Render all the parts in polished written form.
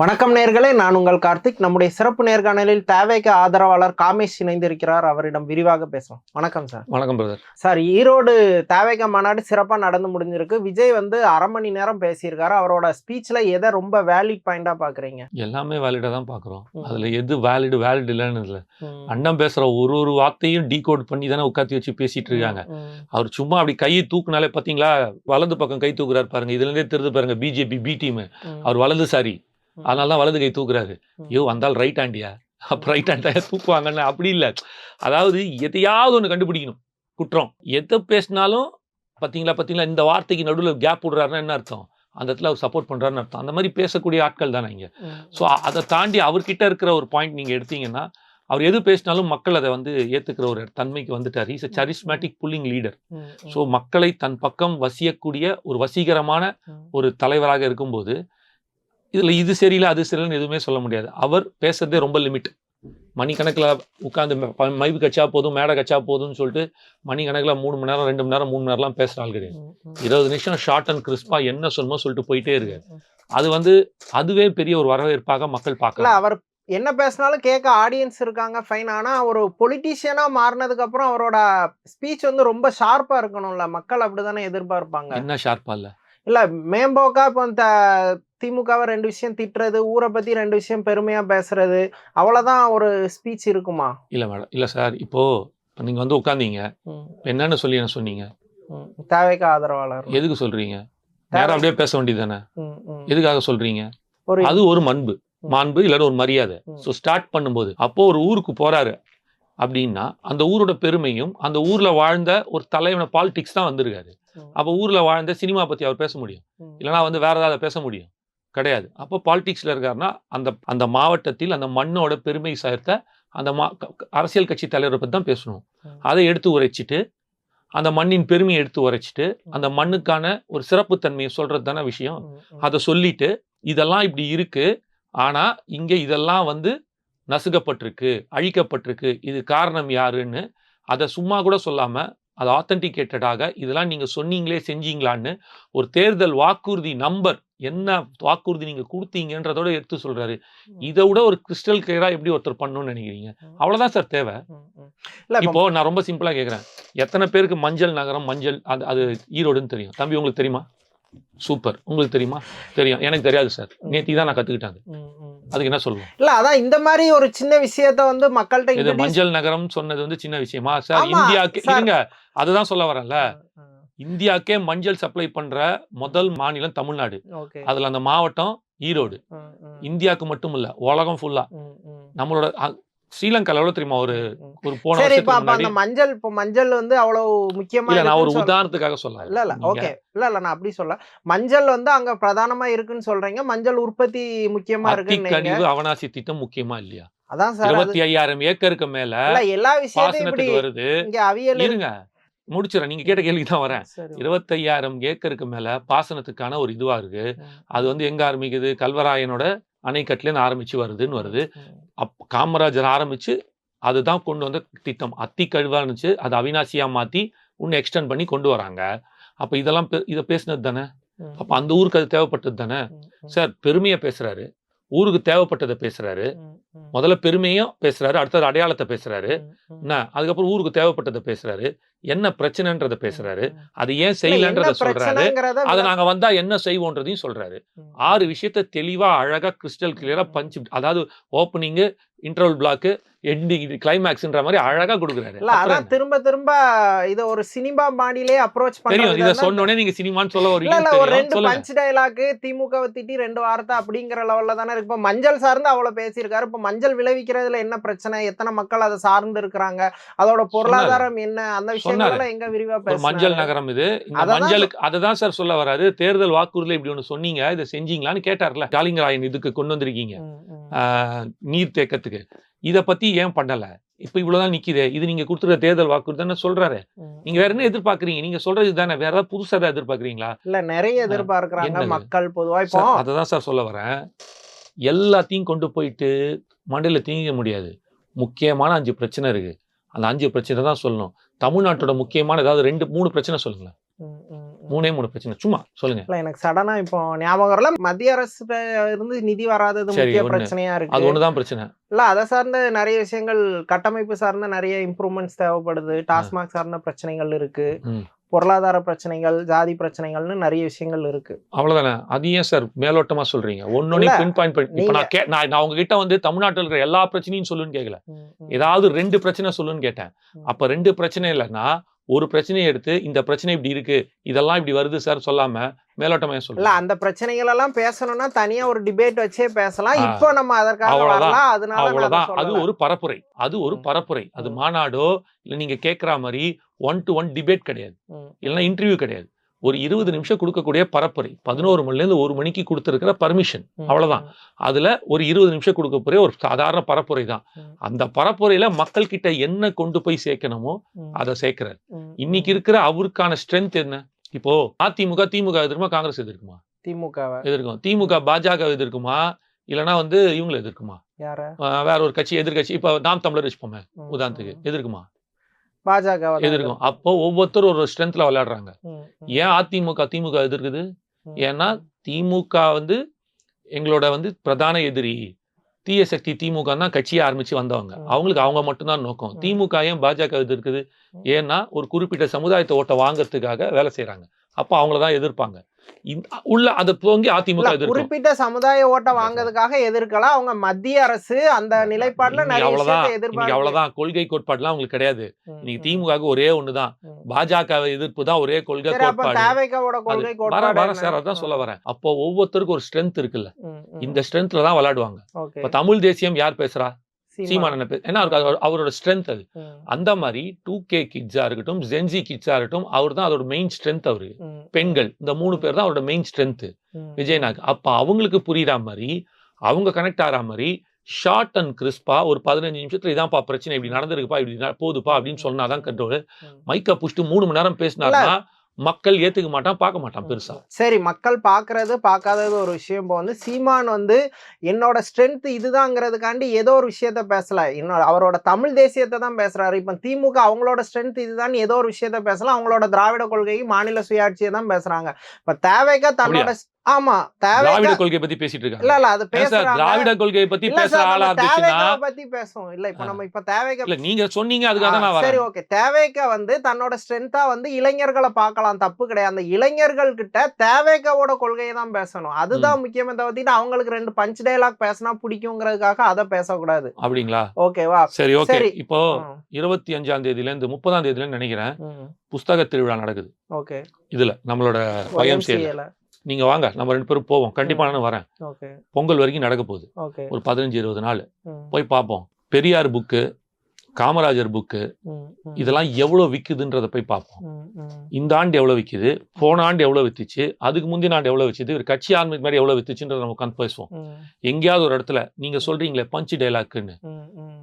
வணக்கம் நேர்களே, நான் உங்கள் கார்த்திக். நம்முடைய சிறப்பு நேர்காணலில் தேவைக்கு ஆதரவாளர் காமேஷ் இணைந்திருக்கிறார். அவரிடம் விரிவாக பேசலாம். வணக்கம் சார். வணக்கம் பிரதர். சார், ஈரோடு தேவைக்க மாநாடு சிறப்பாக நடந்து முடிஞ்சிருக்கு. விஜய் அரை மணி நேரம் பேசியிருக்காரு. அவரோட ஸ்பீச்ல எதை ரொம்ப வேலிட் பாயிண்டா பாக்குறீங்க? எல்லாமே வேலிடா தான் பாக்குறோம். அதுல எது வேலிட் இல்லைன்னு இல்லை. அண்ணன் பேசுற ஒரு வார்த்தையும் டீகோட் பண்ணி தானே உட்காந்து வச்சு பேசிட்டு இருக்காங்க. அவர் சும்மா அப்படி கையை தூக்குனாலே பாத்தீங்களா, வலது பக்கம் கை தூக்குறாரு பாருங்க. இதுல இருந்தே தெரிஞ்சு பாருங்க, பிஜேபி பி டீம். அவர் வலது சாரி, அதனாலதான் வலது கை தூக்குறாரு. ஐயோ வந்தால் ரைட் ஹேண்டியா, அப்ப ரைட் ஹேண்டா தூக்குவாங்கன்னு அப்படி இல்லை. அதாவது எதையாவது ஒன்று கண்டுபிடிக்கணும் குற்றம். எதை பேசினாலும் பார்த்தீங்களா இந்த வார்த்தைக்கு நடுவில் கேப் விடுறாருன்னா என்ன அர்த்தம்? அந்த இடத்துல அவர் சப்போர்ட் பண்றாருன்னு அர்த்தம். அந்த மாதிரி பேசக்கூடிய ஆட்கள் தானே இங்க. ஸோ அதை தாண்டி அவர்கிட்ட இருக்கிற ஒரு பாயிண்ட் நீங்க எடுத்தீங்கன்னா, அவர் எது பேசினாலும் மக்கள் அதை ஏத்துக்கிற ஒரு தன்மைக்கு வந்துட்டார். Is a charismatic pulling leader. So மக்களை தன் பக்கம் வசியக்கூடிய ஒரு வசீகரமான ஒரு தலைவராக இருக்கும்போது இதுல இது சரியில்லை அது சரியில்லைன்னு எதுவுமே சொல்ல முடியாது. அவர் பேசுறதே ரொம்ப லிமிட். மணிக்கணக்கில் உட்காந்து மைவு கட்சா போதும், மேடை கட்சா போதும்னு சொல்லிட்டு மணிக்கணக்கில் 3 மணி நேரம் 2 மணி நேரம் 3 மணி நேரம்லாம் பேசுற ஆள் கிடையாது. 20 நிமிஷம் ஷார்ட் அண்ட் கிறிஸ்பா என்ன சொல்லணுமோ சொல்லிட்டு போயிட்டே இருக்காரு. அது அதுவே பெரிய ஒரு வரவேற்பாக மக்கள் பார்க்கல. அவர் என்ன பேசினாலும் கேட்க ஆடியன்ஸ் இருக்காங்க, ஃபைன். ஆனா ஒரு பொலிட்டீஷியனா மாறினதுக்கு அப்புறம் அவரோட ஸ்பீச் ரொம்ப ஷார்ப்பா இருக்கணும்ல. மக்கள் அப்படிதானே எதிர்பார்ப்பாங்க. என்ன ஷார்ப்பா இல்ல மேம்போக்கா இப்போ திமுகவை 2 விஷயம் திட்டுறது, ஊரை பத்தி 2 விஷயம் பெருமையா பேசுறது, அவ்வளவுதான் ஒரு ஸ்பீச் இருக்குமா? இல்ல மேடம், இல்ல சார். இப்போ நீங்க உட்காந்தீங்க, என்னன்னு சொல்லி என்ன சொன்னீங்க? தேவைக்கு ஆதரவாளர். எதுக்கு சொல்றீங்க? நேரம் அப்படியே பேச வேண்டியதானே. எதுக்காக சொல்றீங்க? அது ஒரு மாண்பு இல்ல ஒரு மரியாதை. ஸோ ஸ்டார்ட் பண்ணும்போது அப்போ ஒரு ஊருக்கு போறாரு அப்படின்னா அந்த ஊரோட பெருமையும் அந்த ஊர்ல வாழ்ந்த ஒரு தலைவன பாலிடிக்ஸ் தான் வந்திருக்காரு. அப்போ ஊர்ல வாழ்ந்த சினிமா பத்தி அவர் பேச முடியும், இல்லைன்னா வேற ஏதாவது பேச முடியும் கிடையாது. அப்போ பாலிடிக்ஸ்ல இருக்காருன்னா அந்த மாவட்டத்தில் அந்த மண்ணோட பெருமை சேர்த்த அந்த அரசியல் கட்சி தலைவரை பத்தி தான் பேசணும். அதை எடுத்து உரைச்சிட்டு அந்த மண்ணின் பெருமையை எடுத்து உரைச்சிட்டு அந்த மண்ணுக்கான ஒரு சிறப்பு தன்மையை சொல்றது தானே விஷயம். அதை சொல்லிட்டு இதெல்லாம் இப்படி இருக்கு, ஆனா இங்க இதெல்லாம் நசுக்கப்பட்டிருக்கு, அழிக்கப்பட்டிருக்கு, இது காரணம் யாருன்னு அதை சும்மா கூட சொல்லாம அது ஆத்தென்டிகேட்டடாக இதெல்லாம் நீங்க சொன்னீங்களே செஞ்சீங்களான்னு ஒரு தேர்தல் வாக்குறுதி நம்பர் என்ன வாக்குறுதி நீங்க கொடுத்தீங்கன்றதோட எடுத்து சொல்றாரு. இதை விட ஒரு கிறிஸ்டல் கிளியரா எப்படி ஒருத்தர் பண்ணணும்னு நினைக்கிறீங்க? அவ்வளவுதான் சார் தேவை. இப்போ நான் ரொம்ப சிம்பிளா கேட்கிறேன், எத்தனை பேருக்கு மஞ்சள் நகரம் மஞ்சள் அது ஈரோடுன்னு தெரியும்? தம்பி உங்களுக்கு தெரியுமா? சூப்பர். உங்களுக்கு தெரியுமா? தெரியும். எனக்கு தெரியாது சார். நேத்தி தான் நான் கத்துக்கிட்டாங்க. அதுக்கு என்ன சொல்லுவோம்? இல்ல அதான் இந்த மாதிரி ஒரு சின்ன விஷயத்த மக்கள்கிட்ட இது மஞ்சள் நகரம் சொன்னது சின்ன விஷயமா சார்? இந்தியாவுக்கு இருங்க, அதுதான் சொல்ல வரேன்ல. இந்தியாவுக்கே மஞ்சள் சப்ளை பண்ற முதல் மாநிலம் தமிழ்நாடு. அதுல அந்த மாவட்டம் ஈரோடு. இந்தியாவுக்கு மட்டும் இல்ல, உலகம் ஃபுல்லா. நம்மளோட ஸ்ரீலங்கால எவ்வளவு தெரியுமா ஒரு போன வருஷத்துக்கு மஞ்சள் அவ்வளவு முக்கியமா இல்ல. நான் ஒரு உதாரணத்துக்காக சொல்ல இல்ல ஓகே இல்ல நான் அப்படி சொல்ல. மஞ்சள் அங்க பிரதானமா இருக்குன்னு சொல்றீங்க. மஞ்சள் உற்பத்தி முக்கியமா இருக்கு. அவனாசி திட்டம் முக்கியமா இல்லையா? அதான் சார், 25,000 ஏக்கருக்கு மேல எல்லா விஷயத்தையும் வருது. இருங்க முடிச்சிடறேன், நீங்க கேட்ட கேள்விதான் வரேன். 25,000 ஏக்கருக்கு மேல பாசனத்துக்கான ஒரு இதுவா இருக்கு. அது எங்க ஆரம்பிக்குது? கல்வராயனோட அணைக்கட்டுல ஆரம்பிச்சு வருது. காமராஜர் ஆரம்பிச்சு அதுதான் கொண்டு வந்த திட்டம். அத்தி கழிவா இருந்துச்சு, அது அவினாசியா மாத்தி இன்னும் எக்ஸ்டெண்ட் பண்ணி கொண்டு வராங்க. அப்ப இதெல்லாம் இதை பேசினது தானே. அப்ப அந்த ஊருக்கு அது தேவைப்பட்டது தானே. சார் பெருமையா பேசுறாரு, ஊருக்கு தேவைப்பட்டதை பேசுறாரு. முதல்ல பெருமையும் பேசுறாரு, அடுத்தது அடையாளத்தை பேசுறாரு, என்ன அதுக்கப்புறம் ஊருக்கு தேவைப்பட்டதை பேசுறாரு, என்ன பிரச்சனைன்றதை பேசுறாரு, அது ஏன் செய்யலன்றதை சொல்றாரு, அதை நாங்க வந்தா என்ன செய்வோன்றதையும் சொல்றாரு. 6 விஷயத்த தெளிவா அழகா கிறிஸ்டல் கிளியரா பஞ்ச், அதாவது ஓப்பனிங், இன்டர்வல் பிளாக், எண்டிங், கிளைமேக்ஸ்ன்ற மாதிரி அழகா கொடுக்குறாரு. அதான் திரும்ப திரும்ப இத ஒரு சினிமா பாணியிலே அப்ரோச் பண்றாரு. இத சொன்னோனே நீங்க சினிமான்னு சொல்ல வரீங்க. ஒரு 2 பஞ்ச் டயலாக் திமுகவை திட்டி 2 வார்த்தை அப்படிங்கிற லெவல்ல தானே இருக்கு. இப்ப மஞ்சள் சார்ந்து அவ்வளவு பேசியிருக்காரு. இப்ப மஞ்சள் விளைவிக்கிறதுல என்ன பிரச்சனை, எத்தனை மக்கள் அதை சார்ந்து இருக்கிறாங்க, அதோட பொருளாதாரம் என்ன, அந்த விஷயங்கள எங்க விரிவா பேசுறாரு. மஞ்சள் நகரம் இது. இந்த மஞ்சளுக்கு அததான் சார் சொல்ல வராரு. தேர்தல் வாக்குறுதியில இப்படி ஒண்ணு சொன்னீங்க, இதை செஞ்சீங்களான்னு கேட்டார்ல. காளிங்கராயன் இதுக்கு கொண்டு வந்திருக்கீங்க நீர் தேக்கத்துக்கு, இத பத்தி ஏன் பண்ணல? இப்ப இவ்வளவுதான் நிக்குது, இது நீங்க கொடுத்துருக்க தேர்தல் வாக்குறுதின்னு சொல்றாரு. நீங்க வேற என்ன எதிர்பார்க்கறீங்க? நீங்க சொல்றது தானே, வேற ஏதாவது புதுசா ஏதாவது எதிர்பார்க்கறீங்களா? இல்ல நிறைய எதிர்பார்க்கறாங்க மக்கள் பொதுவா. இப்போ அததான் சார் சொல்ல வரேன். எல்லாத்தையும் கொண்டு போயிட்டு மண்டையில தீங்க முடியாது. முக்கியமான 5 பிரச்சனை இருக்கு. அந்த 5 பிரச்சனை தான் சொல்லணும். தமிழ்நாட்டோட முக்கியமான ஏதாவது 2-3 பிரச்சனை சொல்லுங்களேன். 3 பிரச்சனை சும்மா சொல்லுங்க. இல்ல எனக்கு சடனா இப்போ ஞாபகம் வரல. மத்திய அரசு இருந்து நிதி வராதது சரி, முக்கிய ஒண்ணு. பிரச்சனையா அது இருக்கு. ஒண்ணுதான் பிரச்சனை. இல்ல அதை சார்ந்த நிறைய விஷயங்கள், கட்டமைப்பு சார்ந்த நிறைய இம்ப்ரூவ்மெண்ட்ஸ் தேவைப்படுது. டாஸ்மாக் சார்ந்த பிரச்சனைகள் இருக்கு, ம். பொருளாதார பிரச்சனைகள், ஜாதி பிரச்சனைகள்னு நிறைய விஷயங்கள் இருக்கு. அவ்வளவுதானே. அது ஏன் சார் மேலோட்டமா சொல்றீங்க? ஒன்னொன்னையும் பின் பாயிண்ட் பண்ணி இப்ப நான் உங்ககிட்ட வந்து தமிழ்நாட்டில் இருக்கிற எல்லா பிரச்சனையும் சொல்லுன்னு கேட்கல. ஏதாவது 2 பிரச்சனை சொல்லுன்னு கேட்டேன். அப்ப 2 பிரச்சனை இல்லைன்னா ஒரு பிரச்சனையை எடுத்து இந்த பிரச்சனை இப்படி இருக்கு, இதெல்லாம் இப்படி வருது சார் சொல்லாம மேலோட்டமா இல்ல சொல்லுங்க. அந்த பிரச்சனைகள் எல்லாம் பேசணும்னா தனியா ஒரு டிபேட் வச்சே பேசலாம். இப்போ நம்ம அதற்காக அவ்வளவுதான். வரலாம். அதனால நான் அவ்வளவுதான். அதை அது சொல்லல. ஒரு பரப்புரை. அது ஒரு பரப்புரை. அது மாநாடோ இல்ல நீங்க கேட்கிற மாதிரி 1-to-1 டிபேட் கிடையாது. இல்லைன்னா இன்டர்வியூ கிடையாது. ஒரு 20 நிமிஷம் கொடுக்கக்கூடிய பரப்புரை. 11 மணில இருந்து 1 மணிக்கு கொடுத்திருக்கிற பர்மிஷன். அவ்வளவுதான். அதுல ஒரு 20 நிமிஷம் கொடுக்கக்கூடிய ஒரு சாதாரண பரப்புரை தான். அந்த பரப்புரையில மக்கள் கிட்ட என்ன கொண்டு போய் சேர்க்கணுமோ அதை சேர்க்கிறார். இன்னைக்கு இருக்கிற அவருக்கான ஸ்ட்ரென்த் என்ன? இப்போ அதிமுக திமுக எதிர்க்குமா, காங்கிரஸ் எதிர்க்குமா? திமுகவை எதிர்க்கும். திமுக பாஜக எதிர்க்குமா, இல்லைன்னா வந்து இவங்களை எதிர்க்குமா? யார? வேற ஒரு கட்சி எதிர்கட்சி. இப்ப நாம் தமிழர் வச்சுப்போமே உதாரணத்துக்கு, எதிர்க்குமா? பாஜக எதிர்க்கும். அப்போ ஒவ்வொருத்தரும் ஒரு ஸ்ட்ரென்த்ல விளையாடுறாங்க. ஏன் அதிமுக திமுக எதிர்க்குது? ஏன்னா திமுக வந்து எங்களோட வந்து பிரதான எதிரி, தீய சக்தி திமுக தான் கட்சியை ஆரம்பிச்சு வந்தவங்க. அவங்களுக்கு அவங்க மட்டும்தான் நோக்கம். திமுக ஏன் பாஜக எதிர்க்குது? ஏன்னா ஒரு குறிப்பிட்ட சமுதாயத்தை ஓட்ட வாங்கறதுக்காக வேலை செய்யறாங்க. அப்ப அவங்களதான் எதிர்ப்பாங்க. உள்ள அதை போங்கி அதிமுக எதிர்க்கும். குறிப்பிட்ட சமுதாய ஓட்ட வாங்குறதுக்காக எதிர்க்கலாம். அவங்க மத்திய அரசு அந்த நிலைப்பாடுல நிறைய விஷயத்தை எதிர்பார்க்க. அவ்வளவுதான். கொள்கை கோட்பாடுலாம் உங்களுக்கு கிடையாது. இன்னைக்கு திமுக ஒரே ஒண்ணுதான். பாஜக எதிர்ப்பு தான் ஒரே கொள்கை கோட்பாடு. தேவைக்காவோட கொள்கை கோட்பாடு சார் அதான் சொல்ல வரேன். அப்போ ஒவ்வொருத்தருக்கும் ஒரு ஸ்ட்ரென்த் இருக்குல்ல, இந்த ஸ்ட்ரென்த்ல தான் விளையாடுவாங்க. இப்ப தமிழ் தேசியம் யார் பேசுறா? சீமான் ஏன்னா அவரோட ஸ்ட்ரென்த் அது. அந்த மாதிரி 2K கிட்ஸா இருக்கட்டும், ஜென்சி கிட்ஸா இருக்கட்டும், அவர் தான் அதோட மெயின் ஸ்ட்ரென்த். அவரு பெண்கள் இந்த 3 பேர் தான் அவரோட மெயின் ஸ்ட்ரென்த் விஜய்நாக். அப்ப அவங்களுக்கு புரியுற மாதிரி, அவங்க கனெக்ட் ஆகிற மாதிரி ஷார்ட் அண்ட் கிறிஸ்பா ஒரு 15 நிமிஷத்துல இதான்ப்பா பிரச்சனை, இப்படி நடந்திருக்குப்பா, இப்படி போகுதுப்பா அப்படின்னு சொன்னாதான் கண்ட்ரோல். மைக்கா புஷ்டு 3 மணி நேரம் பேசினாருன்னா மக்கள் ஏத்துக்க மாட்டான், பார்க்க மாட்டான் பெருசா. சரி, மக்கள் பாக்குறது பார்க்காதது ஒரு விஷயம். இப்போ வந்து சீமான் வந்து என்னோட ஸ்ட்ரென்த் இதுதாங்கிறதுக்காண்டி ஏதோ ஒரு விஷயத்த பேசல, அவரோட தமிழ் தேசியத்தை தான் பேசுறாரு. இப்ப திமுக அவங்களோட ஸ்ட்ரென்த் இதுதான் ஏதோ ஒரு விஷயத்த பேசலாம், அவங்களோட திராவிட கொள்கை மாநில சுயாட்சியை தான் பேசுறாங்க. இப்ப தேவைக்கா தன்னோட ஆமா திராவிட கொள்கை பத்தி பேசிட்டு இருக்காங்க. இல்ல அது பேசுறாங்க. திராவிட கொள்கையை பத்தி பேசுற ஆளா இருந்துச்சுன்னா பத்தி பேசுவோம். இல்ல இப்ப நம்ம இப்ப தேவைக்கா இல்ல நீங்க சொன்னீங்க, அதுக்காக நான் வரேன். சரி ஓகே. தேவைக்கா வந்து தன்னோட ஸ்ட்ரென்த்தா வந்து இளைஞர்களை பார்க்கலாம், தப்பு கிடையாது. அந்த இளைஞர்கள் கிட்ட தேவைக்காவோட கொள்கையை தான் பேசணும். அதுதான் முக்கியமே தவிர்த்து அவங்களுக்கு 2 பஞ்ச் டயலாக் பேசினா பிடிக்குங்கிறதுக்காக அதை பேசக்கூடாது. அப்படிங்களா? ஓகேவா? சரி ஓகே. இப்போ 25ஆம் தேதியில இருந்து 30ஆம் தேதியில நினைக்கிறேன் புஸ்தக திருவிழா நடக்குது. ஓகே. இதுல நம்மளோட YMCA நீங்க வாங்க, நம்ம 2 பேரும் போவோம். கண்டிப்பா நான் வரேன். பொங்கல் வரைக்கும் நடக்க போகுது. ஒரு 15-20 நாள் போய் பார்ப்போம். பெரியார் புக்கு, காமராஜர் புக்கு இதெல்லாம் எவ்வளவு விக்குதுன்றத போய் பார்ப்போம். இந்த ஆண்டு எவ்வளவு விக்குது, போன ஆண்டு எவ்வளவு வித்துச்சு, அதுக்கு முந்தின ஆண்டு எவ்வளவு வித்துச்சு, ஒரு கட்சி ஆரம்பிக்கு மாதிரி எவ்வளவு வித்துச்சுன்றத நம்ம உட்காந்து பேசுவோம். எங்கேயாவது ஒரு இடத்துல நீங்க சொல்றீங்களே பஞ்ச் டைலாக்னு,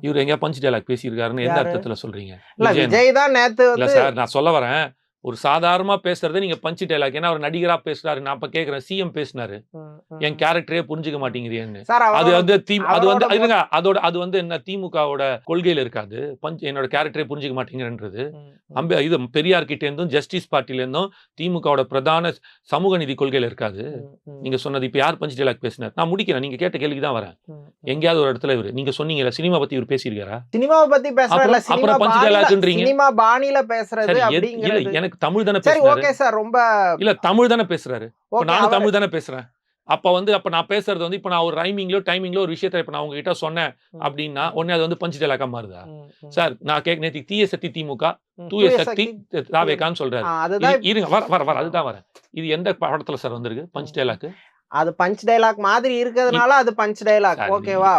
இவர் எங்கேயா பஞ்ச் டைலாக் பேசியிருக்காருன்னு எந்த அர்த்தத்துல சொல்றீங்க? விஜய் தான் நேத்து இல்ல சார், நான் சொல்ல வரேன், ஒரு சாதாரணமா பேசுறதை நீங்க பஞ்ச் டைலாக், ஏன்னா அவர் நடிகரா பேசுறாரு. நான் இப்ப கேக்குறேன், சிஎம் பேசினாரு, என் கேரக்டரே புரிஞ்சுக்க மாட்டேங்கிறீன்னு. அது வந்து அது வந்து இருங்க, அது வந்து என்ன திமுகவோட கொள்கையில இருக்காது. என்னோட கேரக்டரே புரிஞ்சுக்க மாட்டேங்கிறன்றது. இது பெரியார் கிட்ட இருந்தும் ஜஸ்டிஸ் பார்ட்டில இருந்தும் திமுகவோட பிரதான சமூக நீதி கொள்கையில இருக்காது. நீங்க சொன்னது இப்ப யார் பஞ்ச் டைலாக் பேசினார்? நான் முடிக்கிறேன், நீங்க கேட்ட கேள்விக்கு தான் வரேன். எங்கேயாவது ஒரு இடத்துல இவரு நீங்க சொன்னீங்கல்ல சினிமா பத்தி இவர் பேசியிருக்காரா? சினிமாவை பத்தி பேசுறாரு, அப்புறம் பஞ்ச் டைலாக்ன்றீங்க. சினிமா பாணியில பேசுறது அப்படிங்கிறது எனக்கு தமிழ் தானே பேசுறாரு. ஓகே சார், ரொம்ப இல்ல தமிழ் தானே பேசுறாரு. நானும் தமிழ் தானே பேசுறேன். அப்ப நான் பேசுறது வந்து இப்ப நான் ஒரு ரைமிங்லோ டைமிங்லோ ஒரு விஷயத்தை இப்ப நான் உங்ககிட்ட சொன்னேன் அப்படின்னா உடனே அது வந்து பஞ்ச் டைலாக்கா மாறுதா? சார் நான் நேத்து தீய சக்தி திமுக, தூய சக்தி தாவேகான்னு சொல்றாரு. இருங்க வர அதுதான் வரேன். இது எந்த படத்துல சார் வந்திருக்கு பஞ்ச் டைலாக்? அது பஞ்ச் டயலாக் மாதிரி இருக்கிறதுனால அது பஞ்ச் டயலாக். ஓகேவா?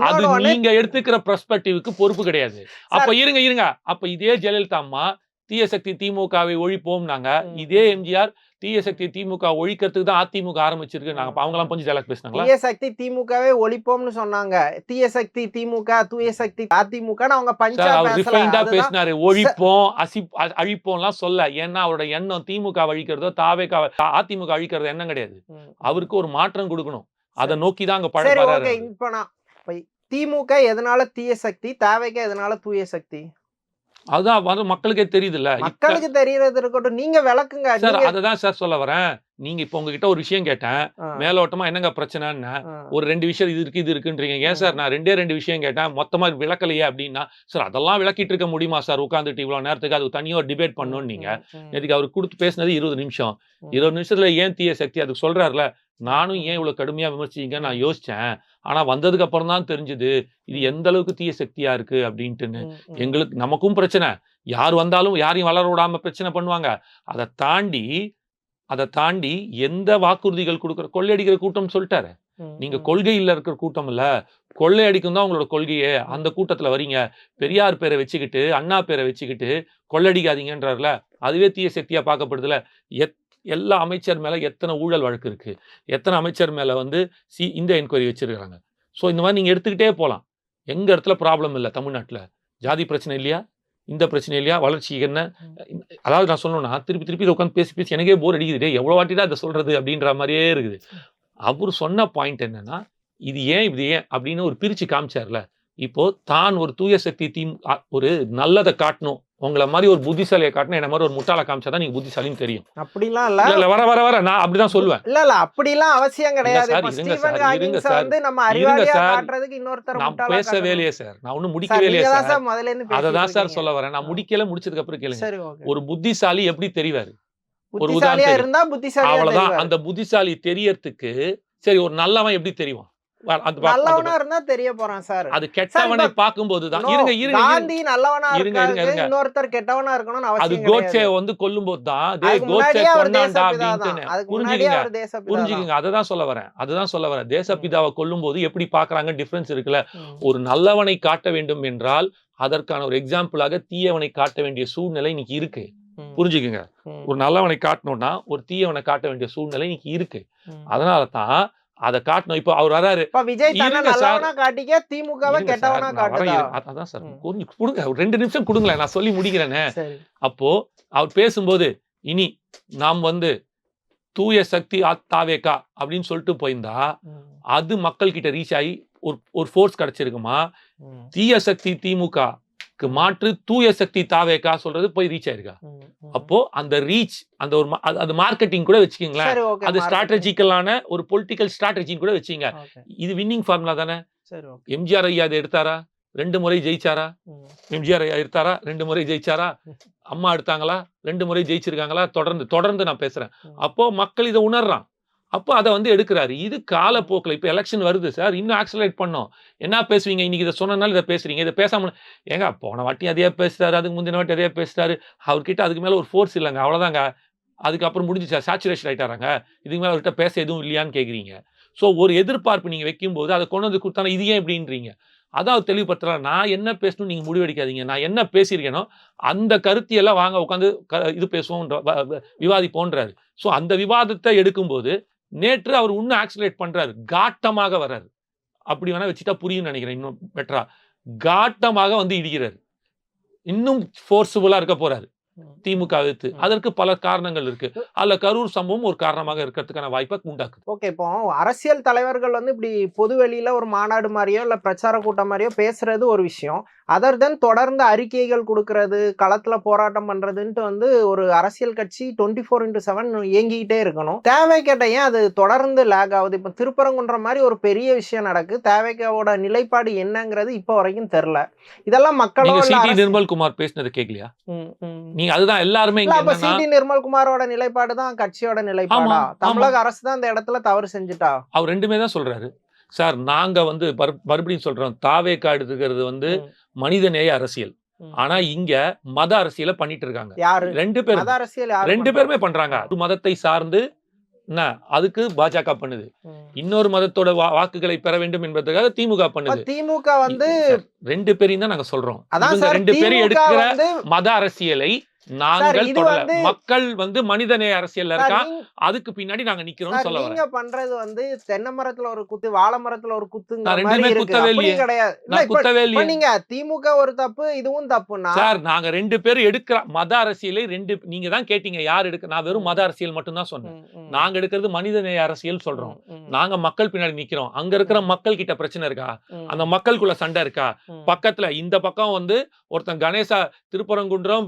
அது நீங்க எடுத்துக்கிற பெர்ஸ்பெக்டிவ்க்கு பொறுப்பு கிடையாது. அப்ப இருங்க அப்ப இதே ஜெயலலிதா அம்மா தீய சக்தி திமுகவை ஒழிப்போம்னாங்க. இதே எம்ஜிஆர் தீய சக்தி திமுக ஒழிக்கிறதுக்கு தான் அதிமுக ஆரம்பிச்சிருக்கு. நாங்க அவங்கலாம் பஞ்ச் டயலாக் பேசினாங்களா? தீய சக்தி திமுகவை ஒழிப்போம்னு சொன்னாங்க. தீய சக்தி திமுக, தூய சக்தி அதிமுக அவங்க பஞ்சா பேசினாரு. ஒழிப்போம் அழிப்போம்லாம் சொல்ல. ஏன்னா அவரோட எண்ணம் திமுக அழிக்கிறதோ தாவேக அதிமுக அழிக்கிறதோ எண்ணம் கிடையாது. அவருக்கு ஒரு மாற்றம் கொடுக்கணும். அதை நோக்கி தான் அங்க பழகுறாரு. இப்ப திமுக எதனால தீய சக்தி, தாவேக எதனால தூய சக்தி? அதான் மக்களுக்கே தெரியுதுல்ல. மக்களுக்கு தெரியறது இருக்கட்டும், நீங்க விளக்குங்க. சார் நீங்க அததான் சார் சொல்ல வரேன். நீங்க இப்ப உங்ககிட்ட ஒரு விஷயம் கேட்டேன், மேலோட்டமா என்னங்க பிரச்சனைன்னு ஒரு 2 விஷயம் இது இருக்குன்றீங்க. ஏன் சார் நான் 2 விஷயம் கேட்டேன், மொத்தமா விளக்கலையே அப்படின்னா, சார் அதெல்லாம் விளக்கிட்டு இருக்க முடியுமா சார் உட்காந்துட்டு இவ்வளவு நேரத்துக்கு? அது தனியா ஒரு டிபேட் பண்ணணும். நீங்க நேற்றுக்கு அவருக்கு கொடுத்து பேசினது 20 நிமிஷம். 20 நிமிஷத்துல ஏன் தீய சக்தி அதுக்கு சொல்றாருல, நானும் ஏன் இவ்வளவு கடுமையா விமர்சிங்க நான் யோசிச்சேன். ஆனா வந்ததுக்கு அப்புறம் தான் தெரிஞ்சது இது எந்த அளவுக்கு தீய சக்தியா இருக்கு அப்படின்ட்டுன்னு. எங்களுக்கு நமக்கும் பிரச்சனை, யார் வந்தாலும் யாரையும் வளர விடாம பிரச்சனை பண்ணுவாங்க. அதை தாண்டி எந்த வாக்குறுதிகள் கொடுக்குற கொள்ளையடிக்கிற கூட்டம் சொல்லிட்டாரு. நீங்க கொள்கையில இருக்கிற கூட்டம் இல்ல, கொள்ளையடிக்கும் தான் உங்களோட கொள்கையே. அந்த கூட்டத்துல வரீங்க. பெரியார் பேரை வச்சுக்கிட்டு, அண்ணா பேரை வச்சுக்கிட்டு கொள்ளடிக்காதீங்கன்றாருல, அதுவே தீய சக்தியா பார்க்கப்படுதுல. எல்லா அமைச்சர் மேல எத்தனை ஊழல் வழக்கு இருக்கு, எத்தனை அமைச்சர் மேல வந்து இந்த என்கொயரி வச்சிருக்காங்க. ஸோ இந்த மாதிரி நீங்க எடுத்துக்கிட்டே போலாம். எங்க இடத்துல ப்ராப்ளம் இல்லை தமிழ்நாட்டுல? ஜாதி பிரச்சனை இல்லையா, இந்த பிரச்சனை இல்லையா, வளர்ச்சி என்ன? அதாவது நான் சொல்லணும்னா திருப்பி இதை உட்காந்து பேசி எனக்கே போர் அடிக்குது. எவ்வளவு வாட்டி தான் இதை சொல்றது அப்படின்ற மாதிரியே இருக்குது. அவர் சொன்ன பாயிண்ட் என்னன்னா, இது ஏன் அப்படின்னு ஒரு பிரிச்சு காமிச்சார்ல. இப்போ தான் ஒரு தூய சக்தி ஒரு நல்லதை காட்டணும், உங்களை மாதிரி ஒரு புத்திசாலியை காட்டணும், என்ன மாதிரி ஒரு முட்டாளை காமிச்சாதான் நீங்க புத்திசாலின்னு தெரியும். அப்படிலாம் இல்ல. வர நான் அப்படிதான் சொல்லுவேன். இல்ல அப்படிலாம் அவசியம் கிடையாது. நம்ம அறிவாளியா சார். காட்டுறதுக்கு இன்னொருத்தர் நான் பேசவே இல்லையே சார், நான் ஒன்னும் முடிக்கவே இல்லையே சார். அததான் சார் சொல்ல வரேன். நான் முடிச்சதுக்கு அப்புறம் கேளுங்க. ஒரு புத்திசாலி எப்படி தெரிவாரு? ஒரு புத்திசாலியா இருந்தா புத்திசாலியா அவ்வளவுதான். அந்த புத்திசாலி தெரியறதுக்கு சரி ஒரு நல்லவன் எப்படி தெரியும்? நல்லவனா இருந்தா தெரிய போறான் சார். அது கெட்டவனை பார்க்கும்போதுதான். காந்தி நல்லவனா இருக்காரு, இன்னொருத்தர் கெட்டவனா இருக்கணும்னு அவசியம் அது கோட்சே வந்து கொல்லும்போது தான் கோட்சே கொன்னாண்டா அப்படின்ட்டு புரிஞ்சுக்கங்க. அததான் சொல்ல வரேன். தேசப்பிதாவை கொல்லும்போது எப்படி பாக்குறாங்க டிஃபரன்ஸ் இருக்குல்ல. ஒரு நல்லவனை காட்ட வேண்டும் என்றால் அதற்கான ஒரு எக்ஸாம்பிளாக தீயவனை காட்ட வேண்டிய சூழ்நிலை இன்னைக்கு இருக்கு. புரிஞ்சுக்குங்க. ஒரு நல்லவனை காட்டணும்னா ஒரு தீயவனை காட்ட வேண்டிய சூழ்நிலை இன்னைக்கு இருக்கு. அதனாலதான் அதை காட்டணும். இப்ப அவர் வராரு, விஜய் நல்லவனா காட்டிக்க, திமுகவை கெட்டவனா காட்டுதா? அதான் சார் கொடுங்க, 2 நிமிஷம் கொடுங்களேன், நான் சொல்லி முடிக்கிறேனே. அப்போ அவர் பேசும்போது இனி நாம் வந்து தூய சக்தி தாவேகா அப்படின்னு சொல்லிட்டு போயிருந்தா அது மக்கள் கிட்ட ரீச் ஆகி ஒரு ஃபோர்ஸ் கிடைச்சிருக்குமா? தீய சக்தி திமுக மாற்று தூய சக்தி தாவேகா சொல்றது போய் ரீச் ஆயிருக்கா? அப்போ அந்த ரீச், அந்த ஒரு அது மார்க்கெட்டிங் கூட வச்சுக்கீங்களேன், அது ஸ்ட்ராட்டஜிக்கலான ஒரு பொலிட்டிக்கல் ஸ்ட்ராட்டஜின்னு கூட வச்சுங்க. இது வின்னிங் ஃபார்முலா தானே. எம்ஜிஆர் ஐயா அதை எடுத்தாரா? 2 முறை ஜெயிச்சாரா? எம்ஜிஆர் ஐயா எடுத்தாரா? 2 முறை ஜெயிச்சாரா? அம்மா எடுத்தாங்களா? 2 முறை ஜெயிச்சிருக்காங்களா? தொடர்ந்து நான் பேசுறேன். அப்போ மக்கள் இதை உணர்றான். அப்போ அதை வந்து எடுக்கிறாரு. இது காலப்போக்கில் இப்போ எலெக்ஷன் வருது சார், இன்னும் ஆக்சலரேட் பண்ணோம். என்ன பேசுவீங்க? இன்னைக்கு இதை சொன்னனால இதை பேசுறீங்க, இதை பேசாம ஏங்க போன வாட்டி அதையா பேசுறாரு, அதுக்கு முந்தின வாட்டி அதையா பேசுறாரு. அவர்கிட்ட அதுக்கு மேல ஒரு ஃபோர்ஸ் இல்லைங்க, அவ்வளவுதாங்க. அதுக்கப்புறம் முடிஞ்சிச்சா? சேச்சுரேஷன் ஆயிட்டாராங்க, இதுக்கு மேல அவர்கிட்ட பேச எதுவும் இல்லையான்னு கேட்குறீங்க. ஸோ ஒரு எதிர்பார்ப்பு நீங்க வைக்கும்போது அதை கொண்டு வந்து கொடுத்தானா இது ஏன் இப்படின்றீங்க. அதான் தெளிவுபடுத்துறா, நான் என்ன பேசணும் நீங்க முடிவெடுக்காதீங்க. நான் என்ன பேசியிருக்கேனோ அந்த கருத்தியெல்லாம் வாங்க உட்காந்து இது பேசுவோம், விவாதிப்போன்றாரு. ஸோ அந்த விவாதத்தை எடுக்கும்போது நேற்று அவர் இன்னும் ஆக்சிலேட் பண்றாரு, காட்டமாக வர்றாரு. அப்படி வேணா வச்சுட்டா புரியும் நினைக்கிறேன். இன்னும் பெட்டரா காட்டமாக வந்து இடிக்கிறாரு, இன்னும் ஃபோர்ஸ்ஃபுல்லா இருக்க போறாரு திமுக எதிர்த்து. அதற்கு பல காரணங்கள் இருக்கு. அதுல கரூர் சம்பவம் ஒரு காரணமாக இருக்கிறதுக்கான வாய்ப்பை உண்டாக்குது. ஓகே, இப்போ அரசியல் தலைவர்கள் வந்து இப்படி பொது வெளியில ஒரு மாநாடு மாதிரியோ இல்ல பிரச்சார கூட்டம் மாதிரியோ பேசுறது ஒரு விஷயம். அதர் தென் தொடர்ந்து அறிக்கைகள் கொடுக்கறது, களத்துல போராட்டம் பண்றதுன்ட்டு வந்து ஒரு அரசியல் கட்சி 24/7 இயங்கிக்கிட்டே இருக்கணும். தேவைக்கேட்ட ஏன் அது தொடர்ந்து லேக் ஆகுது? இப்ப திருப்பரங்குன்ற மாதிரி ஒரு பெரிய விஷயம் நடக்கு, தேவைக்கோட நிலைப்பாடு என்னங்கிறது இப்ப வரைக்கும் தெரியல. இதெல்லாம் மக்களோட நிர்மல்குமார் பேசினது கேட்கலையா? நீங்க அதுதான் எல்லாருமே சிடி நிர்மல்குமாரோட நிலைப்பாடு தான் கட்சியோட நிலைப்பாடா? தமிழக அரசு தான் இந்த இடத்துல தவறு செஞ்சுட்டா? அவர் 2மே தான் சொல்றாரு சார். நாங்க வந்து மறுபடியும் சொல்றோம், தாவேக்கா எடுத்துக்கிறது வந்து மனிதநேய அரசியல். ஆனா இங்க மத அரசியலை பண்ணிட்டு இருக்காங்க. யாரு? 2 பேரும். மத அரசியல் 2 பேருமே பண்றாங்க. ஒரு மதத்தை சார்ந்து என்ன அதுக்கு பாஜக பண்ணுது, இன்னொரு மதத்தோட வாக்குகளை பெற வேண்டும் என்பதற்காக திமுக பண்ணுது. திமுக வந்து 2 பேரையும் தான் நாங்க சொல்றோம். 2 பேரும் எடுக்கிற மத அரசியலை நாங்கள் இது தொடல. வந்து மக்கள் வந்து மனிதநேய அரசியல்ல சார் இருக்கா, நீங்க அதுக்கு பின்னாடி நாங்க நிக்கிறோம்னு சார் சொல்ல வரேன். நீங்க பண்றது வந்து தென்னை மரத்துல ஒரு குத்து, வாழை மரத்துல ஒரு குத்துங்கிற நான் மாதிரி 2மே இருக்கு. குத்தவே அப்படி இல்லையே. கிடையாது. இல்ல நான் இப்ப குத்தவே இப்ப இல்லையே. நீங்க திமுக ஒரு தப்பு, இதுவும் தப்புன்னா சார் நாங்க 2 பேரும் எடுக்கிற மத அரசியலை 2 நீங்க தான் கேட்டீங்க யார் எடுக்க, நான் வெறும் ம், மத அரசியல் மட்டும் தான் சொன்னேன். ம், ம், நாங்க எடுக்கிறது மனிதநேய அரசியல் சொல்றோம். ம், ம், நாங்க மக்கள் பின்னாடி நிக்கிறோம். அங்க இருக்கிற ம், மக்கள் கிட்ட பிரச்சனை இருக்கா? அந்த ம், மக்களுக்குள்ள சண்டை இருக்கா? ம், பக்கத்துல இந்த பக்கம் வந்து ஒருத்தன் கணேசா திருப்பரங்குன்றம்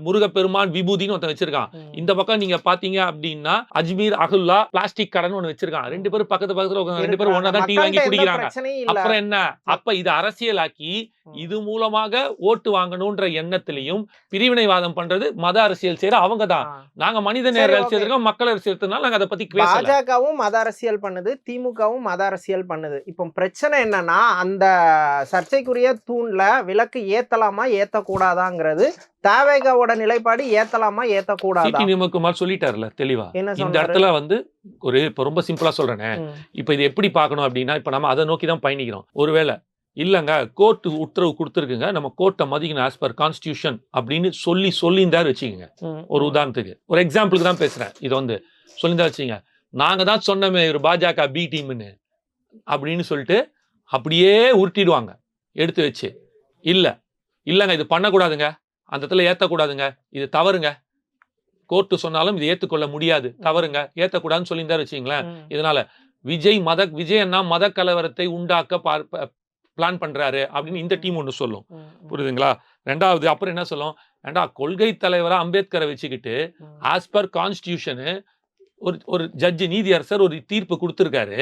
முருகப்பெருமான் விபூதின்னு ஒருத்தன் வச்சிருக்கான். இந்த ம். பக்கம் நீங்க பாத்தீங்க அப்படின்னா அஜ்மீர் அகுல்லா பிளாஸ்டிக் கடைன்னு ஒண்ணு வச்சிருக்கான். 2 பேரும் பக்கத்துல உட்கார்ந்து 2 பேரும் இருக்கிறாங்க. ஒண்ணா தான் டீ வாங்கி மக்கள்ட்ட எந்த குடிக்கிறாங்க. பிரச்சனையும் இல்ல. அப்புறம் என்ன? அப்ப இது அரசியலாக்கி ம், இது மூலமாக ஓட்டு வாங்கணும்ன்ற எண்ணத்திலையும் பிரிவினைவாதம் பண்றது மத அரசியல் செய்யற அவங்க ஆ. தான். நாங்க மனித நேர சரி, அரசியல் ஓகே. இருக்கோம், மக்கள் அரசியல் இருக்கனால நாங்க அதை பத்தி பேசல. பாஜகவும் மத அரசியல் பண்ணுது, திமுகவும் மத அரசியல் பண்ணுது. இப்போ பிரச்சனை என்னன்னா, அந்த சர்ச்சைக்குரிய தூண்ல விளக்கு ஏத்தலாமா, ஏத்தக்கூடாதாங்கிறது தவேகாவோட நிலைப்பாடு. ஏத்தலாமா, ஏத்தக்கூடாதா? சிடி நிமக்குமார் சொல்லிட்டாருல தெளிவா. என்ன இந்த சொன்னாரு? இடத்துல வந்து இப்ப ரொம்ப சிம்பிளா சொல்றேனே, ம், இப்ப இது எப்படி பார்க்கணும் அப்படின்னா, இப்ப நம்ம அதை நோக்கி தான் பயணிக்கிறோம். ஒருவேளை இல்லங்க கோர்ட் உத்தரவு கொடுத்துருக்குங்க, நம்ம கோர்ட்டை மதிக்கணும் ஆஸ் பர் கான்ஸ்டிடியூஷன் அப்படின்னு சொல்லியிருந்தாரு வச்சுக்கோங்க. ம், ஒரு ம், உதாரணத்துக்கு ஒரு எக்ஸாம்பிளுக்கு தான் பேசுறேன். இது வந்து சொல்லியிருந்தா வச்சுங்க, நாங்க தான் சொன்னோமே ஒரு பாஜக பி டீம்னு அப்படின்னு சொல்லிட்டு அப்படியே உருட்டிடுவாங்க எடுத்து வச்சு. இல்லங்க இது பண்ணக்கூடாதுங்க, அந்த இடத்துல ஏத்தக்கூடாதுங்க, இது தவறுங்க, கோர்ட்டு சொன்னாலும் இது ஏத்துக்கொள்ள முடியாது, தவறுங்க, ஏத்தக்கூடாதுன்னு சொல்லியிருந்தாரு வச்சுங்களேன். ம், இதனால விஜய் அண்ணா மத கலவரத்தை உண்டாக்க பிளான் பண்றாரு அப்படின்னு இந்த டீம் ஒண்ணு சொல்லும். ம், ம், புரியுதுங்களா? 2வது அப்புறம் என்ன சொல்லும், ஏண்டா கொள்கை தலைவரா அம்பேத்கரை வச்சுக்கிட்டு ம். ஆஸ் பர் கான்ஸ்டிடியூஷன் ஒரு ஜட்ஜ் நீதியரசர் ஒரு தீர்ப்பு கொடுத்திருக்காரு.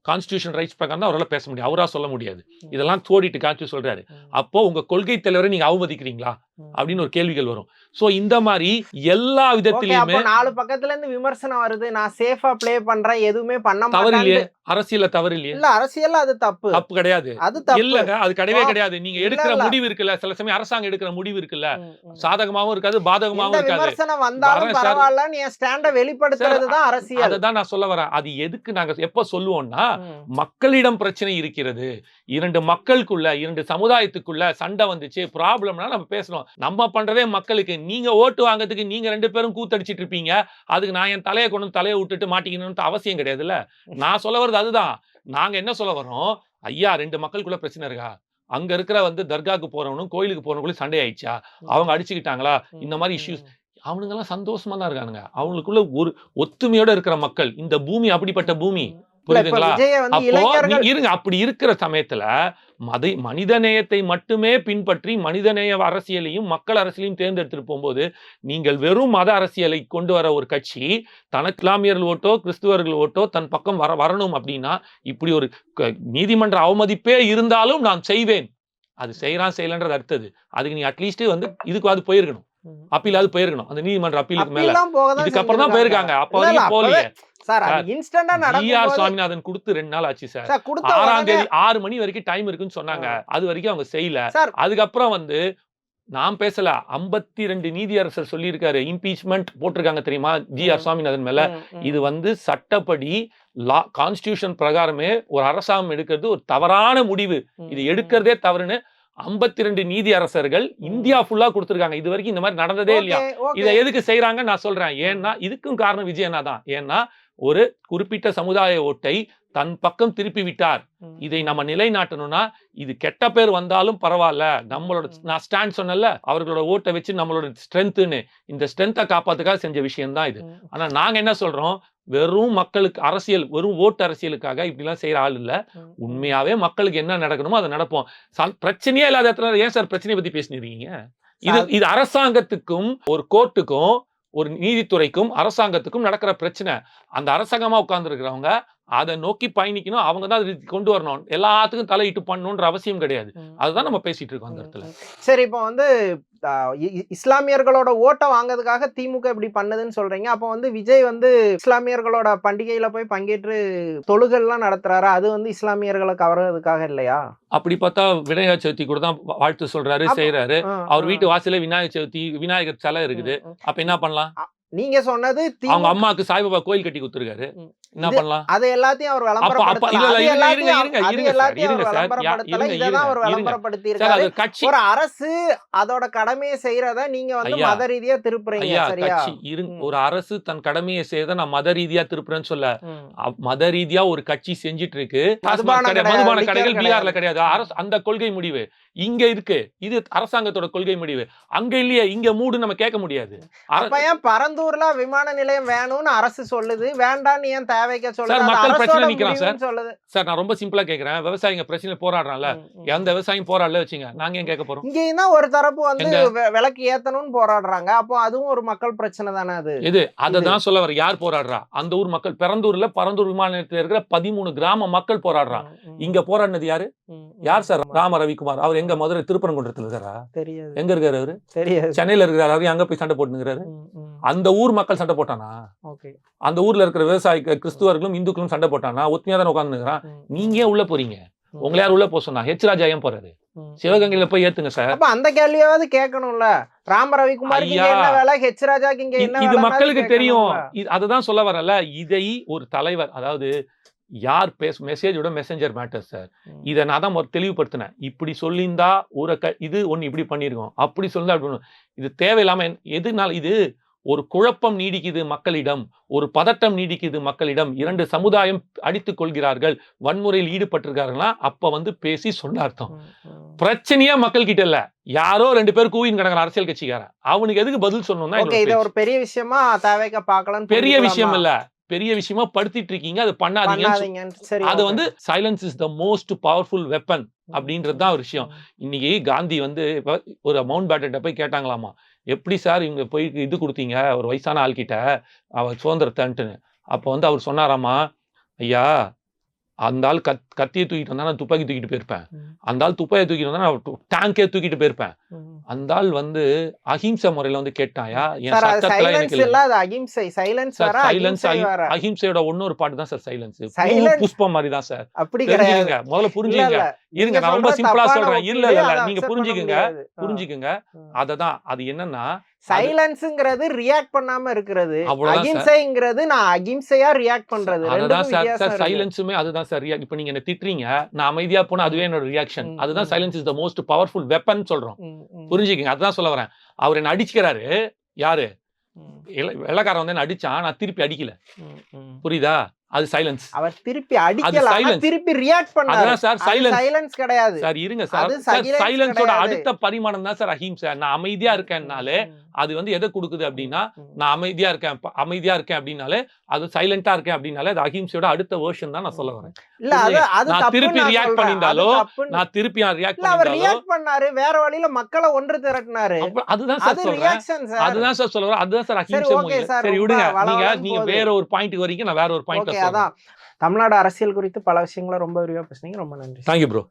கான்ஸ்டிடியூஷன் ரைட்ஸ் பிரகாரம் தான் அவரால பேச முடியும். அவரா சொல்ல முடியாது. இதெல்லாம் தோடிட்டு காட்சி சொல்றாரு. அப்போ உங்க கொள்கை தலைவரை நீங்க அவமதிக்கிறீங்களா அப்படின்னு ஒரு கேள்விகள் வரும். சோ இந்த மாதிரி எல்லா ஓகே, விதத்திலயுமே அப்போ 4 பக்கத்துல இருந்து விமர்சனம் வருது. நான் சேஃபா ப்ளே பண்றேன், எதுவுமே பண்ண தவறு இல்லையே, மாட்டேன்னு. அரசியல்ல தவறு இல்லையே, இல்ல அரசியல்ல அது தப்பு. தப்பு கிடையாது. அது தப்பு. இல்லங்க அது கிடையவே ஆ, கிடையாது. நீங்க இல்ல, எடுக்கிற இல்ல. முடிவு இருக்குல்ல, சில சமயம் அரசாங்கம் எடுக்கிற முடிவு இருக்குல்ல, ம், ம். சாதகமாவும் இருக்காது, எந்த பாதகமாவும் இருக்காது. விமர்சனம் வந்தாலும் வரேன் சார். பரவாயில்லன்னு என் ஸ்டாண்ட வெளிப்படுத்துறது தான் அரசியல். அததான் நான் சொல்ல வரேன். அது எதுக்கு நாங்க எப்ப சொல்லுவோம்னா, ம், மக்களிடம் பிரச்சனை இருக்கிறது, 2 மக்களுக்குள்ள 2 சமுதாயத்துக்குள்ள சண்டை வந்துச்சு, ப்ராப்ளம்னா நம்ம பேசணும். நம்ம பண்றதே மக்களுக்கு. நீங்க ஓட்டு வாங்குறதுக்கு நீங்க 2 பேரும் கூத்தடிச்சிட்டு இருப்பீங்க. அதுக்கு நான் என் தலையை கொண்டு தலையை விட்டுட்டு மாட்டிக்கணும்னு அவசியம் கிடையாதுல்ல. நான் சொல்ல வர்றது அதுதான். நாங்க என்ன சொல்ல வரோம், ஐயா 2 மக்களுக்குள்ள பிரச்சனை இருக்கா? அங்க இருக்கிற வந்து தர்காக்கு போறவனும் கோயிலுக்கு போறவங்களும் சண்டை ஆயிடுச்சா? அவங்க அடிச்சுக்கிட்டாங்களா? இந்த மாதிரி இஷ்யூஸ். அவனுங்கெல்லாம் சந்தோஷமா தான் இருக்கானுங்க. அவங்களுக்குள்ள ஒரு ஒத்துமையோட இருக்கிற மக்கள். இந்த பூமி அப்படிப்பட்ட பூமி. இல்ல, இப்ப புரியுதுங்களா? விஜய வந்து அப்போ இளைஞர்கள் இருங்க. அப்படி இருக்கிற சமயத்துல மனிதநேயத்தை மட்டுமே பின்பற்றி மனிதநேய அரசியலையும் மக்கள் அரசியலையும் தேர்ந்தெடுத்துட்டு போகும்போது, நீங்கள் வெறும் மத அரசியலை கொண்டு வர ஒரு கட்சி தனக்கு இஸ்லாமியர்கள் ஓட்டோ கிறிஸ்துவர்கள் ஓட்டோ தன் பக்கம் வரணும் அப்படின்னா, இப்படி ஒரு நீதிமன்ற அவமதிப்பே இருந்தாலும் நான் செய்வேன். அது செய்யலன்றது அடுத்தது. அதுக்கு நீ அட்லீஸ்ட் வந்து இதுக்கு போயிருக்கணும். அப்பீலாவது போயிருக்கணும். அந்த நீதிமன்ற அப்பீலுக்கு மேல. அப்பெல்லாம் போகதான் இதுக்கப்புறம் தான் செஞ்சிருக்காங்க. போயிருக்காங்க. அப்ப இல்ல, இல்ல, வரைக்கும் போகலையே. சார் அது சார், இன்ஸ்டன்டா ஜி.ஆர். நடக்கும்போது சுவாமிநாதன் கொடுத்து 2 நாள் ஆச்சு சார். சார் கொடுத்த 6ஆம் உடனே தேதி 6 மணி வரைக்கும் டைம் இருக்குன்னு சொன்னாங்க. அது வரைக்கும் அவங்க செய்யல. சார் அதுக்கப்புறம் வந்து நான் பேசல. 52 நீதியரசர் சொல்லியிருக்காரு. இம்பீச்மென்ட் போட்டிருக்காங்க தெரியுமா? ஜி.ஆர். சுவாமிநாதன் மேல. இது வந்து சட்டப்படி கான்ஸ்டிடியூஷன் பிரகாரமே ஒரு அரசாங்கம் எடுக்கிறது ஒரு தவறான முடிவு. இது எடுக்கிறதே தவறுன்னு 52 நீதி அரசர்கள் இந்தியா ஃபுல்லா கொடுத்திருக்காங்க. இது வரைக்கும் இந்த மாதிரி நடந்ததே இல்லையா? இதை எதுக்கு செய்யறாங்க நான் சொல்றேன். ஏன்னா இதுக்கும் காரணம் விஜயண்ணா தான். ஏன்னா ஒரு குறிப்பிட்ட சமுதாய ஓட்டை தன் பக்கம் திருப்பி விட்டார். இதை நம்ம நிலைநாட்டணும்னா இது கெட்ட பேர் வந்தாலும் பரவாயில்ல, நம்மளோட நான் ஸ்டாண்ட் சொன்னல, அவர்களோட ஓட்டை வச்சு நம்மளோட ஸ்ட்ரென்த்னு இந்த ஸ்ட்ரென்த்தை காப்பாத்துக்காக செஞ்ச விஷயம் தான் இது. ஆனா நாங்க என்ன சொல்றோம், வெறும் மக்களுக்கு அரசியல், வெறும் ஓட்டு அரசியலுக்காக இப்படிலாம் செய்யற ஆள் இல்ல. உண்மையாவே மக்களுக்கு என்ன நடக்கணுமோ அதை நடப்போம். பிரச்சனையே இல்லாத இடத்துல ஏன் சார் பிரச்சனையை பத்தி பேசினீங்க? இது அரசாங்கத்துக்கும் ஒரு கோர்ட்டுக்கும் ஒரு நீதித்துறைக்கும் அரசாங்கத்துக்கும் நடக்கிற பிரச்சனை. அந்த அரசாங்கமா உட்கார்ந்து இருக்கிறவங்க அதை நோக்கி பயணிக்கணும். அவங்க தான் கொண்டு வரணும். எல்லாத்துக்கும் தலையிட்டு பண்ணணும்ன்ற அவசியம் கிடையாது. அதுதான் நம்ம பேசிட்டு இருக்கோம் அந்த இடத்துல. சரி, இப்போ வந்து இஸ்லாமியர்களோட ஓட்டை வாங்குறதுக்காக திமுக இப்படி பண்ணுதுன்னு சொல்றீங்க. அப்போ வந்து விஜய் வந்து இஸ்லாமியர்களோட பண்டிகையில போய் பங்கேற்று தொழுகெல்லாம் நடத்துறாரு. அது வந்து இஸ்லாமியர்களை கவர்றதுக்காக இல்லையா? அப்படி பார்த்தா விநாயகர் சதுர்த்தி கூட தான் வாழ்த்து சொல்றாரு, செய்யறாரு. அவர் வீட்டு வாசல விநாயகர் சதுர்த்தி விநாயகர் சிலை இருக்குது. அப்ப என்ன பண்ணலாம்? நீங்க சொன்னது அவங்க அம்மாவுக்கு சாய்பாபா கோயில் கட்டி கொடுத்துருக்காரு. என்ன பண்ணலாம்? அது எல்லாத்தையும் அவர் இல்ல, இருங்க சார். விளம்பரப்படுத்தியிருக்காரு. கட்சி ஒரு அரசு அதோட கடமையை செய்யறத நீங்க வந்து மத ரீதியா திருப்புறீங்க. சரியா? ஒரு அரசு தன் கடமையை செய்யறத நான் மத ரீதியா திருப்புறேன்னு சொல்ல. மத ரீதியா ஒரு கட்சி செஞ்சிட்டு இருக்கு. மதுபான கடைகள் பீகார்ல கிடையாது. அரசு அந்த கொள்கை முடிவு இங்க இருக்கு. இது அரசாங்கத்தோட கொள்கை முடிவு. அங்க இல்லையே, இங்க மூடு நம்ம கேட்க முடியாது. அப்ப ஏன் பரந்தூர்ல விமான நிலையம் வேணும்னு அரசு சொல்லுது, வேண்டான்னு ஏன் தேவைக்க சொல்லுது? மக்கள் பிரச்சனை நிக்கிறான் சார். சொல்லுது சார், நான் ரொம்ப சிம்பிளா கேக்குறேன். விவசாயிங்க பிரச்சனை போராடுறான்ல, எந்த விவசாயம் போராடல வச்சுங்க, நாங்க ஏன் கேட்க போறோம்? இங்கேயும் தான் ஒரு தரப்பு வந்து விளக்கு ஏத்தணும்னு போராடுறாங்க. அப்போ அதுவும் ஒரு மக்கள் பிரச்சனை தானே. அது இது அததான் சொல்ல வர. யார் போராடுறா? அந்த ஊர் மக்கள். பெரந்தூர்ல பரந்தூர் விமான நிலையத்தில் இருக்கிற 13 கிராம மக்கள் போராடுறான். இங்க போராடினது யாரு? யார் சார்? ராம ரவிக்குமார். அவர் எங்க? மதுரை திருப்பரங்குன்றத்துல இருக்காரா? தெரியாது. எங்க இருக்காரு அவரு? தெரியாது. சென்னையில இருக்கிறாரு. அவரு அங்க போய் சண்டை போட்டுங்கிறாரு. அந்த ஊர் மக்கள் சண்டை போட்டானா? அந்த ஊர்ல இருக்கிற விவசாயி கிறிஸ்துவர்களும் இந்துக்களும் சண்டை போட்டானா? ஒத்துமையா தான் உட்கார்ந்துக்கிறான். நீங்க ஏன் உள்ள போறீங்க? உங்களை யார் உள்ள போக சொன்னா? ஹெச் ராஜா ஏன் போறாரு? சிவகங்கையில போய் ஏத்துங்க சார். அப்ப அந்த கேள்வியாவது கேட்கணும்ல. ராம ரவிக்குமார் என்ன வேலை, ஹெச் ராஜாக்கு இங்க என்ன? இது மக்களுக்கு தெரியும். அதுதான் சொல்ல வரல. இதை ஒரு தலைவர், அதாவது யார் மெசேஜோட மெசஞ்சர் மேட்டர் சார். இதை நான் தான் தெளிவுபடுத்தினேன். இப்படி சொல்லியிருந்தா இது ஒண்ணு இப்படி பண்ணிருக்கோம், அப்படி சொல்லிருந்தா அப்படி. இது தேவையில்லாம எதுனால இது ஒரு குழப்பம் நீடிக்குது மக்களிடம், ஒரு பதட்டம் நீடிக்குது மக்களிடம். 2 சமுதாயம் அடித்துக் கொள்கிறார்கள், வன்முறையில் ஈடுபட்டிருக்காருன்னா அப்ப வந்து பேசி சொன்ன அர்த்தம். பிரச்சனையா மக்கள் கிட்ட இல்ல, யாரோ 2 பேர் கூவின் கிடக்குற அரசியல் கட்சிக்காரன். அவனுக்கு எதுக்கு பதில் சொல்லணும்னா இது ஒரு பெரிய விஷயமா தேவைக்க பார்க்கலாம். பெரிய விஷயம் இல்ல, பெரிய விஷயமா படுத்திட்டு இருக்கீங்க. அது பண்ணாதீங்க. அது வந்து silence is the most powerful weapon அப்படின்றதுதான் ஒரு விஷயம். இன்னைக்கு காந்தி வந்து ஒரு மவுண்ட் பேட்டன்ட்ட போய் கேட்டாங்களாமா, எப்படி சார் இவங்க போய் இது கொடுத்தீங்க ஒரு வயசான ஆள்கிட்ட அவர் சுதந்திரத்தன்ட்டுன்னு. அப்போ வந்து அவர் சொன்னாராமா, ஐயா அந்த ஆள் கத்தியை தூக்கிட்டு வந்தா நான் துப்பாக்கி தூக்கிட்டு போயிருப்பேன், அந்த ஆள் துப்பாக்கி தூக்கிட்டு வந்தா நான் டேங்கே தூக்கிட்டு போயிருப்பேன். அந்த ஆள் வந்து அஹிம்சை முறையில வந்து கேட்டாயா, என் சட்டத்துல அஹிம்சையோட இன்னொரு பாட்டு தான் சார் சைலன்ஸ். புஷ்பம் மாதிரி தான் சார். தெரிஞ்சுக்கங்க, முதல்ல புரிஞ்சுக்கங்க. இருங்க, நான் ரொம்ப சிம்பிளா சொல்றேன். இல்ல நீங்க புரிஞ்சுக்கங்க. அததான் அது என்னன்னா, சைலன்ஸ்ங்கிறது ரியாக்ட் பண்ணாம இருக்கிறது, அகிம்சைங்கிறது நான் அகிம்சையா ரியாக்ட் பண்றது. அதுதான் சார் சைலன்ஸுமே. அதுதான் சார் ரியாக்ட். இப்ப நீங்க என்ன திட்டுறீங்க, நான் அமைதியா போனா அதுவே என்னோட ரியாக்ஷன். அதுதான் silence is the most powerful weapon சொல்றோம். புரிஞ்சுக்கங்க, அதுதான் சொல்ல வரேன். அவர் என்ன அடிச்சுக்கிறாரு. யாரு? வெள்ளக்காரன் வந்து என்ன அடிச்சான், நான் திருப்பி அடிக்கல. புரியுதா? அது சைலன்ஸ். அவர் திருப்பி அடிக்கல, திருப்பி ரியாக்ட் பண்ணாரு. சார் சைலன்ஸ் கிடையாது சார். இருங்க சார், சைலன்ஸோட அடுத்த பரிமாணம் தான் சார் அஹிம்சை. நான் அமைதியா இருக்கேன்னாலே அது வந்து எதை கொடுக்குது அப்படின்னா, நான் அமைதியா இருக்கேன் அப்படின்னாலே, அது சைலண்டா இருக்கேன் அப்படின்னாலே அது அஹிம்சையோட அடுத்த வெர்ஷன் தான் நான் சொல்ல வரேன். நான் திருப்பி ரியாக்ட் பண்ணிருந்தாலோ, நான் திருப்பி ரியாக்ட் பண்ணாரு, வேற வழியில மக்களை ஒன்று திரட்டினாரு. அதுதான் சார் சொல்றேன். அதுதான் சார் சொல்ல வரேன். அதுதான் சார் அஹிம்சை. சரி விடுங்க, நீங்க வேற ஒரு பாயிண்ட் வரீங்க, நான் வேற ஒரு பாயிண்ட். அதான் தமிழ்நாடு அரசியல் குறித்து பல விஷயங்களை ரொம்ப விரிவா பேசுனீங்க. ரொம்ப நன்றி. Thank you bro.